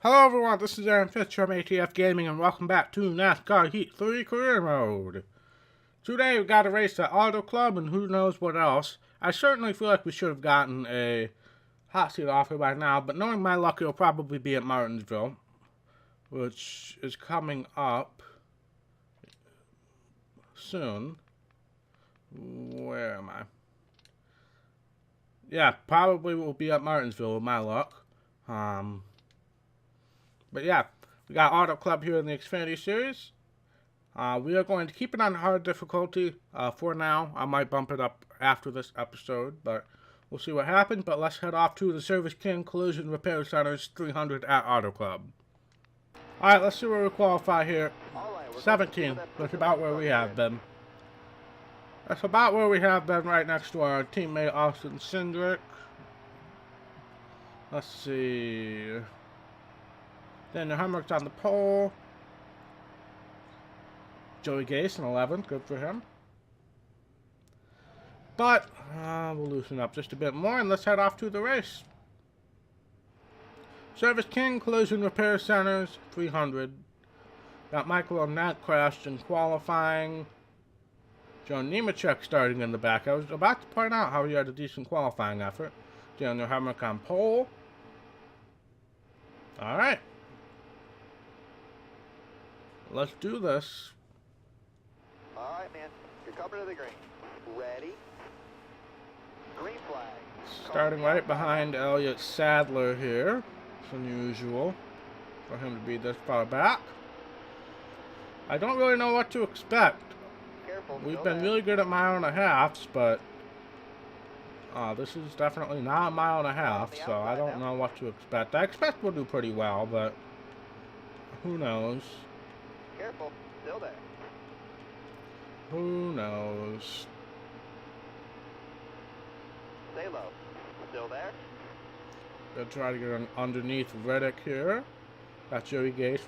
Hello everyone, this is Aaron Fitch from ATF Gaming and welcome back to Nascar Heat 3 Career Mode. Today we got a race at Auto Club and who knows what else. I certainly feel like we should have gotten a hot seat offer by now, but knowing my luck it'll probably be at Martinsville, which is coming up soon. Where am I? Yeah, probably will be at Martinsville with my luck. But yeah, we got Auto Club here in the Xfinity Series. We are going to keep it on hard difficulty for now. I might bump it up after this episode, but we'll see what happens. But let's head off to the Service King Collision Repair Center's 300 at Auto Club. Alright, let's see where we qualify here. 17, that's about where we have been. That's about where we have been, right next to our teammate Austin Cindric. Let's see. Daniel Hemrick's on the pole. Joey Gase in 11th, good for him. But we'll loosen up just a bit more and let's head off to the race. Service King Collision Repair Centers 300. Got Michael O'Nett crashed in qualifying. Joe Nemechek starting in the back. I was about to point out how he had a decent qualifying effort. Daniel Hemrick on pole. Alright. Let's do this. Alright, man. You're coming to the green. Ready? Green flag. Starting right behind Elliott Sadler here. It's unusual for him to be this far back. I don't really know what to expect. Careful. We've been really good at mile and a halves, but this is definitely not a mile and a half, so I don't know what to expect. I expect we'll do pretty well, but who knows? Careful. Still there. Who knows? Stay low. Still there. Gonna try to get underneath Reddick here. Got Joey Gase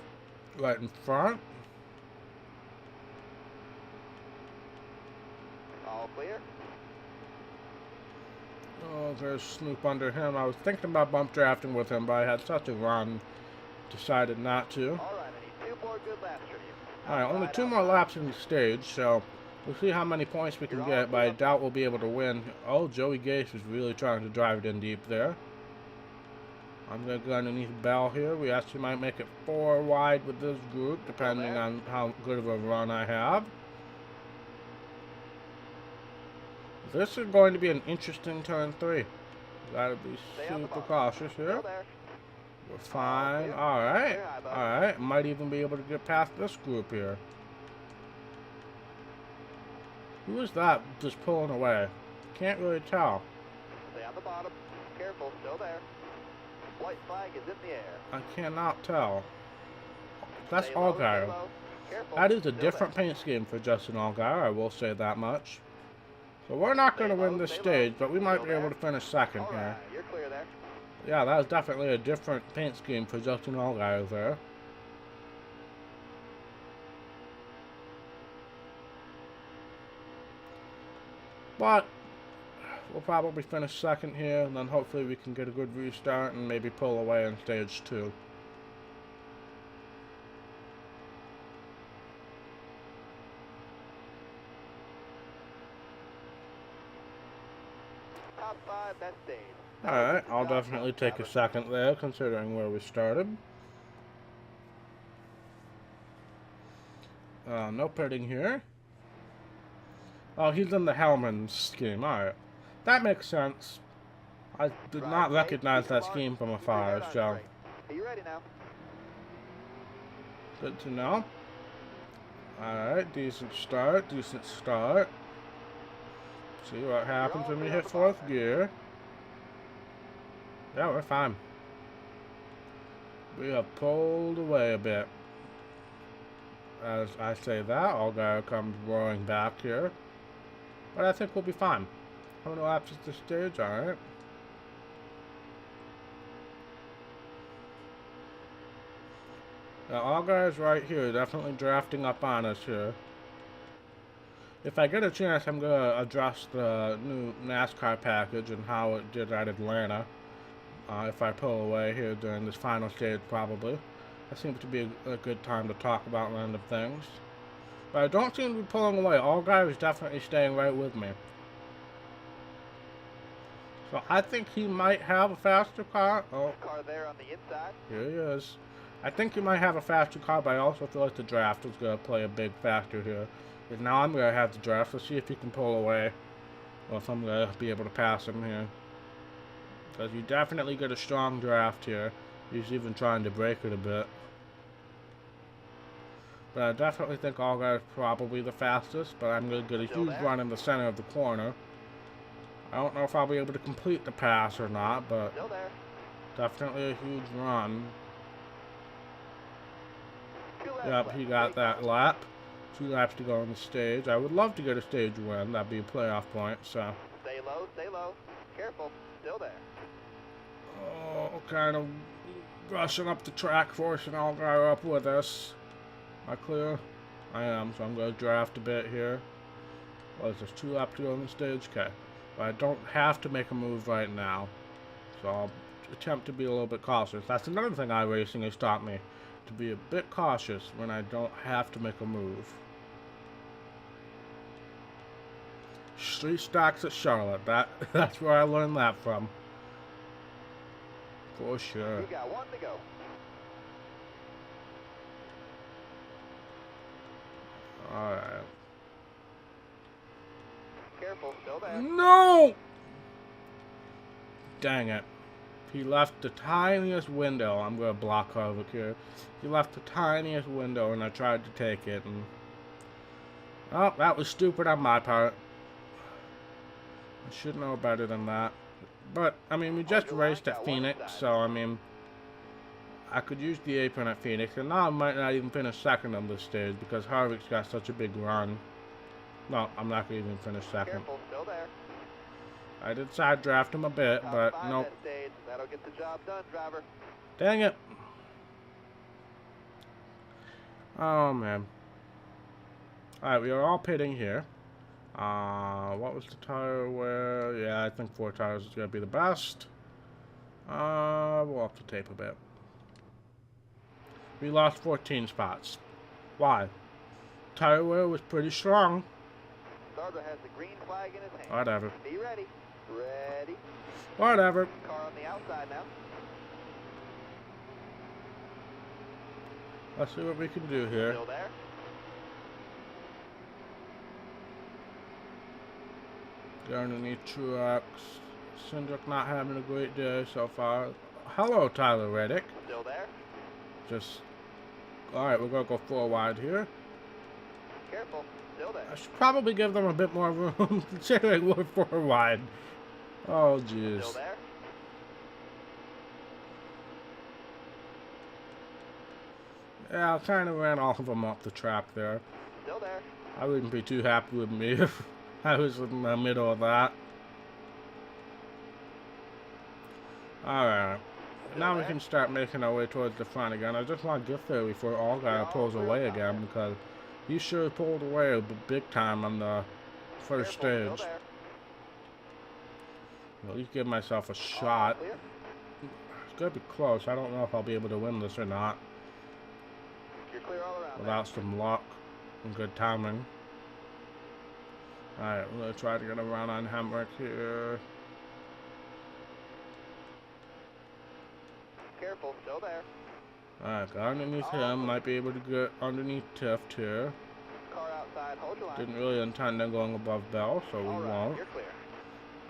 right in front. All clear. Oh, there's Snoop under him. I was thinking about bump drafting with him, but I had such a run. Decided not to. Alright, I need 2 more good laps for you. Alright, only 2 more laps in the stage, so we'll see how many points we can get, but I doubt we'll be able to win. Oh, Joey Gase is really trying to drive it in deep there. I'm going to go underneath Bell here. We actually might make it 4 wide with this group, depending on how good of a run I have. This is going to be an interesting turn 3. Gotta be super cautious here. We're fine. Alright. Alright. Might even be able to get past this group here. Who is that just pulling away? Can't really tell. Stay on the bottom. Careful. Still there. White flag is in the air. I cannot tell. That's Allgaier. That is a different paint scheme for Justin Allgaier, I will say that much. So we're not going to win this stage, but we might be able to finish second here. You're clear there. Yeah, that was definitely a different paint scheme for Justin Allgaier there. But we'll probably finish second here, and then hopefully we can get a good restart and maybe pull away in stage 2. Top 5, that stage. Alright, I'll definitely take a second there, considering where we started. No pitting here. Oh, he's in the Hellman scheme. Alright. That makes sense. I did not recognize that scheme from afar, so... Are you ready now? Good to know. Alright, decent start, decent start. See what happens when we hit 4th gear. Yeah, we're fine. We have pulled away a bit. As I say that, Allgaier comes roaring back here. But I think we'll be fine. How many laps is this stage? Alright. Now, Allgaier's right here, definitely drafting up on us here. If I get a chance, I'm going to address the new NASCAR package and how it did at Atlanta. if I pull away here during this final stage, probably. That seems to be a good time to talk about random things. But I don't seem to be pulling away. All guy is definitely staying right with me. So I think he might have a faster car. Oh, Car there on the inside. here he is. I think he might have a faster car, but I also feel like the draft is going to play a big factor here. Because now I'm going to have the draft. Let's see if he can pull away. Or if I'm going to be able to pass him here. Because you definitely get a strong draft here. He's even trying to break it a bit. But I definitely think All Guy is probably the fastest. But I'm going to get a huge run in the center of the corner. I don't know if I'll be able to complete the pass or not, but definitely a huge run. Yep, he got that lap. 2 laps to go on the stage. I would love to get a stage win. That'd be a playoff point, so. Stay low, stay low. Careful, still there. Oh, kind of rushing up the track, forcing All Guy up with us. Am I clear? I am, so I'm going to draft a bit here. What is this, 2 laps to go on the stage? Okay. But I don't have to make a move right now. So I'll attempt to be a little bit cautious. That's another thing iRacing has taught me. To be a bit cautious when I don't have to make a move. Street stocks at Charlotte. That's where I learned that from. For sure. You got 1 to go. Alright. Careful, still there. No! Dang it. He left the tiniest window. I'm going to block Harvick here. He left the tiniest window and I tried to take it. And oh, that was stupid on my part. I should know better than that. But, I mean, we just raced at Phoenix, so, I mean, I could use the apron at Phoenix, and now I might not even finish second on this stage because Harvick's got such a big run. No, I'm not going to even finish second. Careful, still there. I did side draft him a bit, but nope. That'll get the job done, driver. Dang it. Oh, man. Alright, we are all pitting here. What was the tire wear? Yeah, I think 4 tires is going to be the best. We'll have to tape a bit. We lost 14 spots. Why? Tire wear was pretty strong. Starter has the green flag in his hand. Whatever. Be ready. Ready. Whatever. Car on the outside now. Let's see what we can do here. Still there. Go underneath Truex. Cindric not having a great day so far. Hello, Tyler Reddick. Still there. Just... Alright, we're going to go 4 wide here. Careful. Still there. I should probably give them a bit more room considering we're 4 wide. Oh, jeez. Still there. Yeah, I kind of ran all of them off the track there. Still there. I wouldn't be too happy with me if I was in the middle of that. Alright. Now we can start making our way towards the front again. I just want to get there before All Guy pulls away again because he sure pulled away big time on the first stage. At least give myself a shot. It's gonna be close. I don't know if I'll be able to win this or not. You're clear all around. Without some luck and good timing. Alright, we're gonna try to get around on Hemrick here. Careful, still there. Alright, got underneath him. Might be able to get underneath Tiff here. Car outside, hold your line. Didn't really intend on going above Bell, so we won't. You're clear.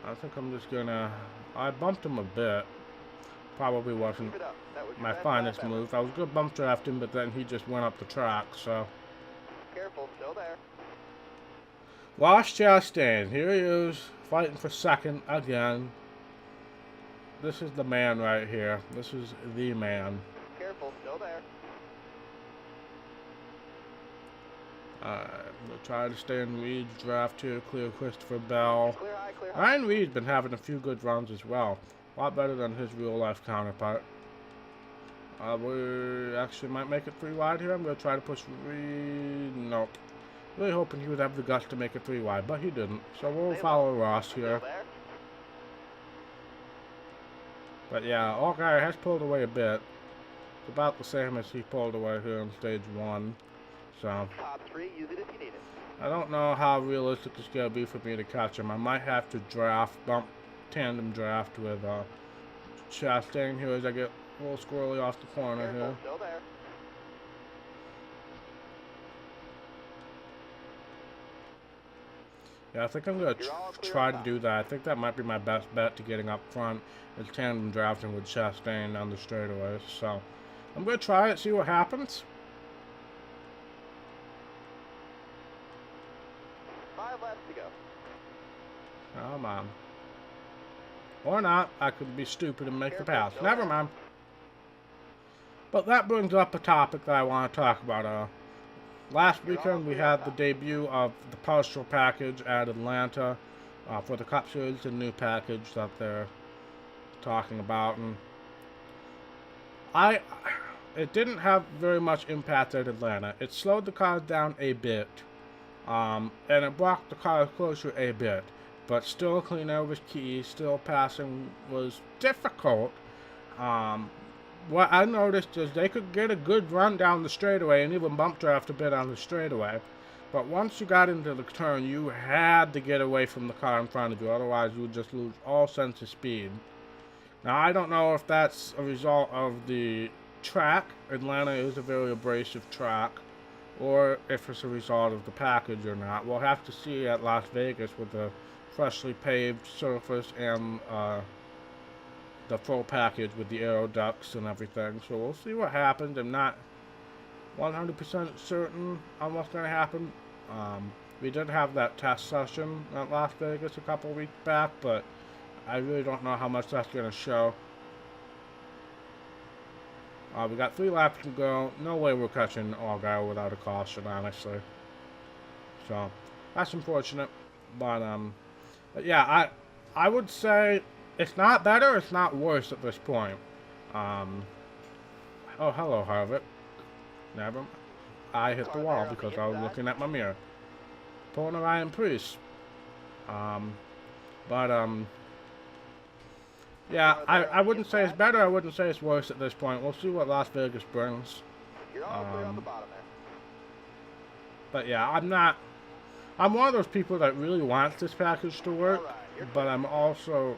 I think I'm just gonna... I bumped him a bit. Probably wasn't Keep it up. That was your my best finest lap ever. move. I was gonna bump draft him, but then he just went up the track, so... Careful, still there. Ross Chastain, here he is, fighting for second again. This is the man right here. This is the man. Careful, still there. Alright, we'll try to stay in Reed's draft here, clear Christopher Bell. Clear high, clear high. Ryan Reed's been having a few good runs as well. A lot better than his real-life counterpart. We actually might make it 3 wide here. I'm going to try to push Reed. Nope. Really hoping he would have the guts to make it 3 wide, but he didn't. So we'll follow Ross here. Still there. But yeah, Allgaier has pulled away a bit. It's about the same as he pulled away here in stage 1. So, Top 3, use it if you need it. I don't know how realistic it's going to be for me to catch him. I might have to tandem draft with Chastain here as I get a little squirrely off the corner Careful, here. still there. Yeah, I think I'm going to try to do that. I think that might be my best bet to getting up front is tandem drafting with Chastain on the straightaways. So, I'm going to try it, see what happens. 5 laps to go. Come on. Or not. I could be stupid and make the pass. Never mind. But that brings up a topic that I want to talk about. Last weekend we had the debut of the partial package at Atlanta for the Cup Series, the new package that they're talking about, and it didn't have very much impact at Atlanta. It slowed the cars down a bit, and it brought the cars closer a bit, but still clean air was key. Still passing was difficult. What I noticed is they could get a good run down the straightaway and even bump draft a bit on the straightaway. But once you got into the turn, you had to get away from the car in front of you. Otherwise, you would just lose all sense of speed. Now, I don't know if that's a result of the track. Atlanta is a very abrasive track. Or if it's a result of the package or not. We'll have to see at Las Vegas with the freshly paved surface and the full package with the aero ducts and everything. So we'll see what happens. I'm not 100% certain on what's going to happen. We did have that test session at Las Vegas a couple weeks back, but I really don't know how much that's going to show. We got 3 laps to go. No way we're catching Allgaier without a caution, honestly. So that's unfortunate. But yeah, I would say it's not better, it's not worse at this point. Oh, hello, Harvick. Never. I hit the wall because I was looking at my mirror. Pulling a Ryan Preece. Yeah, I wouldn't say it's better, I wouldn't say it's worse at this point. We'll see what Las Vegas brings. You're all clear on the bottom there. But yeah, I'm one of those people that really wants this package to work, but I'm also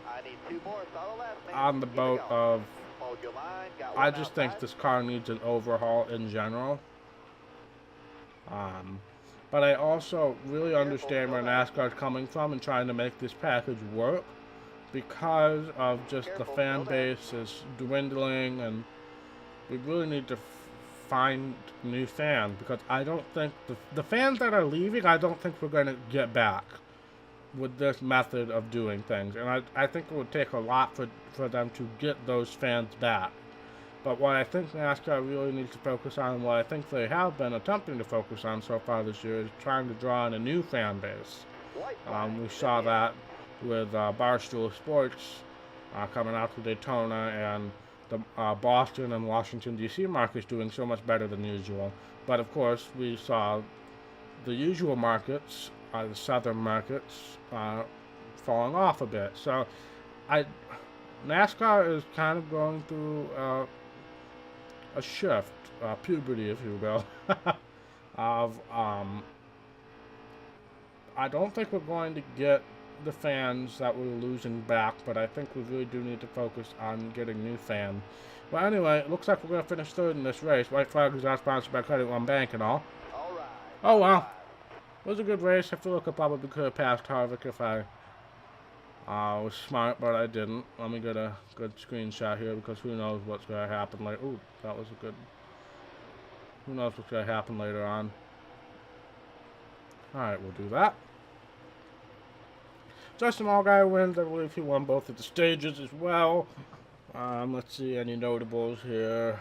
I need 2 more, solid laps, man. on the Keep it boat going. of Hold your line, got I one just think outside. this car needs an overhaul in general. But I also really understand where NASCAR's coming from and trying to make this package work because of just the fan base is dwindling, and we really need to find new fans because I don't think the fans that are leaving, I don't think we're going to get back with this method of doing things. And I think it would take a lot for them to get those fans back. But what I think NASCAR really needs to focus on, and what I think they have been attempting to focus on so far this year, is trying to draw in a new fan base. We saw that with Barstool Sports coming out to Daytona, and the Boston and Washington, D.C. markets doing so much better than usual. But of course, we saw the usual markets, the southern markets, falling off a bit. So NASCAR is kind of going through a shift, puberty, if you will, of I don't think we're going to get the fans that we're losing back, but I think we really do need to focus on getting new fans. Well, anyway, it looks like we're going to finish third in this race. White Flag is not sponsored by Credit One Bank and all. All right. Oh, well. It was a good race. I feel like I probably could have passed Harvick if I was smart, but I didn't. Let me get a good screenshot here because who knows what's going to happen later. Ooh, that was a good... Who knows what's going to happen later on. Alright, we'll do that. Justin Allgaier wins. I believe he won both of the stages as well. Let's see any notables here.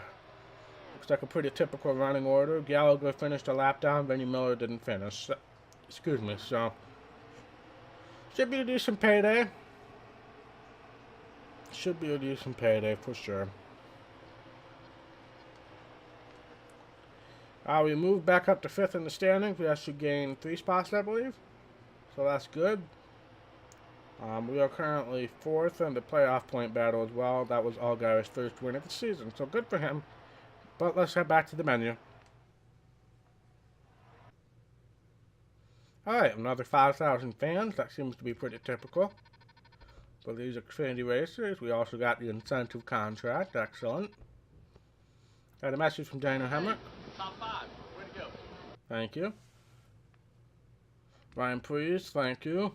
Looks like a pretty typical running order. Gallagher finished a lap down. Benny Miller didn't finish. Excuse me. So, should be a decent payday. Should be a decent payday for sure. We moved back up to 5th in the standings. We actually gained 3 spots, I believe. So that's good. We are currently 4th in the playoff point battle as well. That was Allgaier's first win of the season, so good for him. But let's head back to the menu. Alright, another 5,000 fans. That seems to be pretty typical for these Xfinity racers. We also got the incentive contract. Excellent. Got a message from Daniel Hemrick. Top 5. Way to go. Thank you. Ryan Priest, thank you.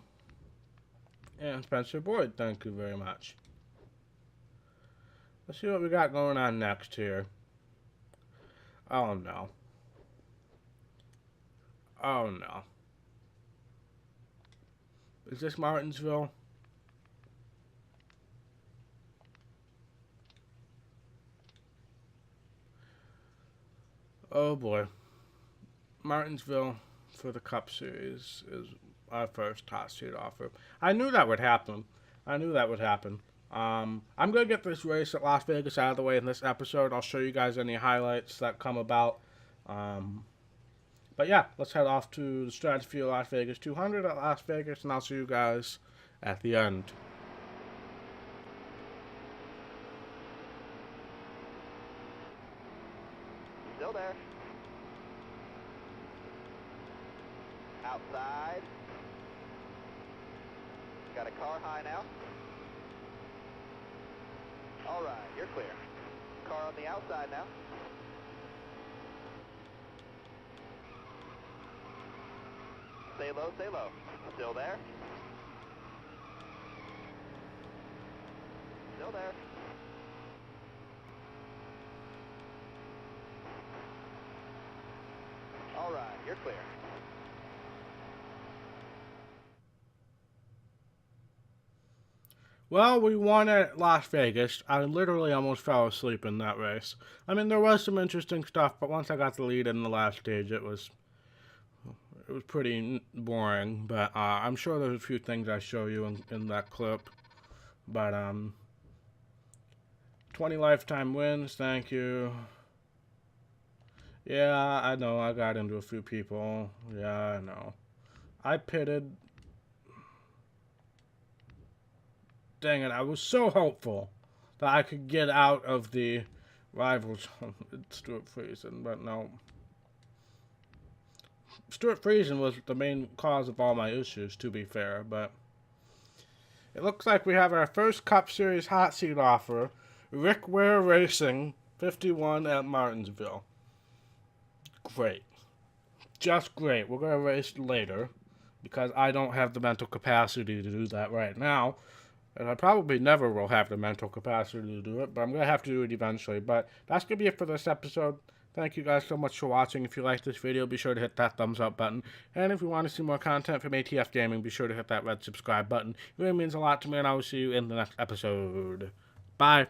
And Spencer Boyd, thank you very much. Let's see what we got going on next here. Oh no. Oh no. Is this Martinsville? Oh boy. Martinsville for the Cup Series is our first hot seat offer. I knew that would happen. I'm going to get this race at Las Vegas out of the way in this episode. I'll show you guys any highlights that come about. But yeah, let's head off to the Stratosphere Las Vegas 200 at Las Vegas, and I'll see you guys at the end. Still there. Outside. Got a car high now. All right, you're clear. Car on the outside now. Stay low, stay low. Still there. Still there. All right, you're clear. Well, we won at Las Vegas. I literally almost fell asleep in that race. I mean, there was some interesting stuff, but once I got the lead in the last stage, it was pretty boring. But I'm sure there's a few things I show you in that clip. But 20 lifetime wins, thank you. Yeah, I know, I got into a few people. Yeah, I know. I pitted. Dang it, I was so hopeful that I could get out of the rivals. Stuart Friesen, but no. Stuart Friesen was the main cause of all my issues, to be fair, but it looks like we have our first Cup Series hot seat offer. Rick Ware Racing, 51 at Martinsville. Great. Just great. We're going to race later because I don't have the mental capacity to do that right now. And I probably never will have the mental capacity to do it, but I'm going to have to do it eventually. But that's going to be it for this episode. Thank you guys so much for watching. If you like this video, be sure to hit that thumbs up button. And if you want to see more content from ATF Gaming, be sure to hit that red subscribe button. It really means a lot to me, and I will see you in the next episode. Bye.